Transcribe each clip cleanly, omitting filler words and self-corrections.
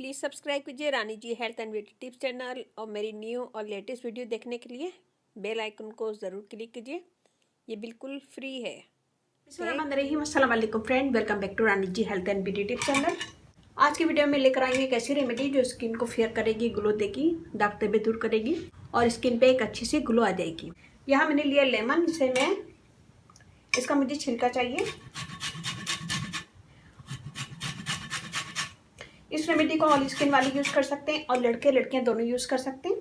Please subscribe कीजिए Rani ji health and beauty tips channel और मेरी न्यू और लेटेस्ट वीडियो देखने के लिए बेल आइकन को ज़रूर क्लिक कीजिए। ये बिल्कुल फ्री है। अस्सलाम वालेकुम friend, welcome back to Rani ji health and beauty tips channel. आज की वीडियो में लेकर आएंगे एक ऐसी रेमेडी जो स्किन को फेयर करेगी, ग्लो देगी, दाग धब्बे दूर करेगी और स्किन पे एक अच्छी सी ग्लो आ जाएगी। यहाँ मैंने लिया लेमन, इसका मुझे छिलका चाहिए। इस रेमेडी को ऑयल स्किन वाले यूज कर सकते हैं और लड़के लड़कियां दोनों यूज कर सकते हैं।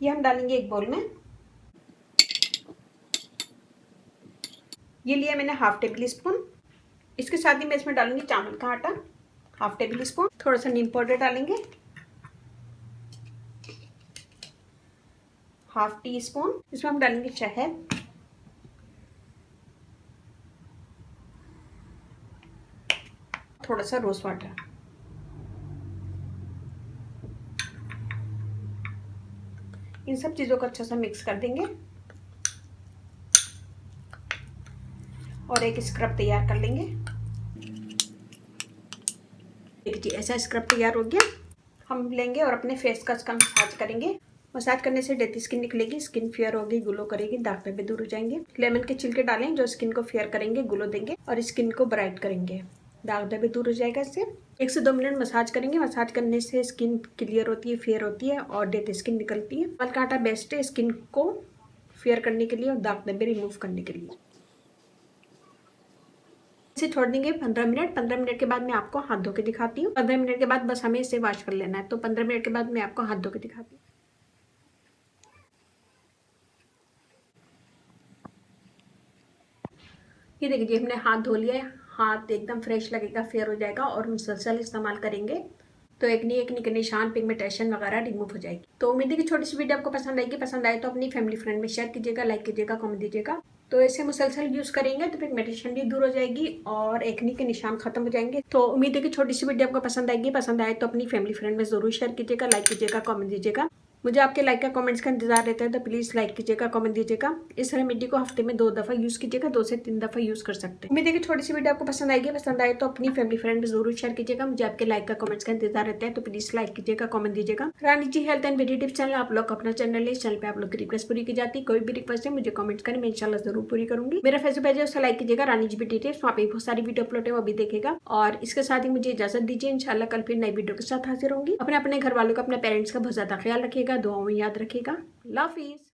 ये हम डालेंगे एक बाउल में। ये लिया मैंने हाफ टेबल स्पून। इसके साथ ही मैं इसमें डालूंगी चावल का आटा हाफ टेबल स्पून। थोड़ा सा नीम पाउडर डालेंगे हाफ टी स्पून। इसमें हम डालेंगे शहद, थोड़ा सा रोज वाटर। इन सब चीजों को अच्छा सा मिक्स कर देंगे और एक स्क्रब तैयार कर लेंगे। देखिए ऐसा स्क्रब तैयार हो गया। हम लेंगे और अपने फेस का इसका मसाज करेंगे। मसाज करने से डेड स्किन निकलेगी, स्किन फेयर होगी, ग्लो करेगी, दाग धब्बे दूर हो जाएंगे। लेमन के छिलके डालें जो स्किन को फेयर करेंगे, ग्लो देंगे और स्किन को ब्राइट करेंगे, दाग धब्बे दूर हो जाएगा। इससे 1 से 2 मिनट मसाज करेंगे। मसाज करने से स्किन क्लियर होती है, फेयर होती है और डेड स्किन निकलती है। चावल का आटा बेस्ट है स्किन को फेयर करने के लिए और दाग धब्बे रिमूव करने के लिए। इसे छोड़ देंगे 15 मिनट। 15 मिनट के बाद मैं आपको हाथ धो के दिखाती हूँ। 15 मिनट के बाद बस हमें इसे वॉश कर लेना है। तो 15 मिनट के बाद मैं आपको हाथ धो के दिखाती हूँ। ये देखिए हमने हाथ धो लिया है। हाथ एकदम फ्रेश लगेगा, फेयर हो जाएगा और मुसलसल इस्तेमाल करेंगे तो एक निशान, पिगमेंटेशन वगैरह रिमूव हो जाएगी। तो उम्मीद है कि छोटी सी वीडियो आपको पसंद आएगी। पसंद आए तो अपनी फैमिली फ्रेंड में शेयर कीजिएगा, लाइक कीजिएगा, कमेंट दीजिएगा। तो ऐसे मुसलसल यूज करेंगे तो पिगमेंटेशन भी दूर हो जाएगी और एक्ने के निशान खत्म हो जाएंगे। तो उम्मीद है कि छोटी सी वीडियो आपको पसंद आएगी। पसंद आए तो अपनी फैमिली फ्रेंड में जरूर शेयर कीजिएगा, लाइक कीजिएगा, कमेंट दीजिएगा। मुझे आपके लाइक का कमेंट्स का इंतजार रहता है तो प्लीज लाइक कीजिएगा, कमेंट दीजिएगा। इस रेमेडी को हफ्ते में 2 दफा यूज कीजिएगा, 2 से 3 दफा यूज कर सकते हैं। उम्मीद है कि छोटी सी वीडियो आपको पसंद आएगी। पसंद आए तो अपनी फैमिली फ्रेंड में जरूर शेयर कीजिएगा। मुझे आपके लाइक का कमेंट्स का इंतजार रहता है तो प्लीज लाइक कीजिएगा, कमेंट दीजिएगा। Rani ji health and beauty tips channel आप लोग अपना चैनल है। इस चैनल पे आप लोग की रिक्वेस्ट पूरी की जाती है। कोई भी रिक्वेस्ट है मुझे कमेंट करें, मैं इंशाल्लाह जरूर पूरी करूंगी। मेरा फेसबुक पेज है, उसे लाइक कीजिएगा, रानी जी ब्यूटी टिप्स। वहाँ पे बहुत सारी वीडियो अपलोड है, वो भी देखेगा। और इसके साथ ही मुझे इजाजत दीजिए। इंशाल्लाह कल फिर नई वीडियो के साथ हाजिर होंगी। अपने घर वालों का, अपने पेरेंट्स का बहुत ज्यादा ख्याल रखिएगा, दुआओं में याद रखिएगा। अल्लाह हाफिज।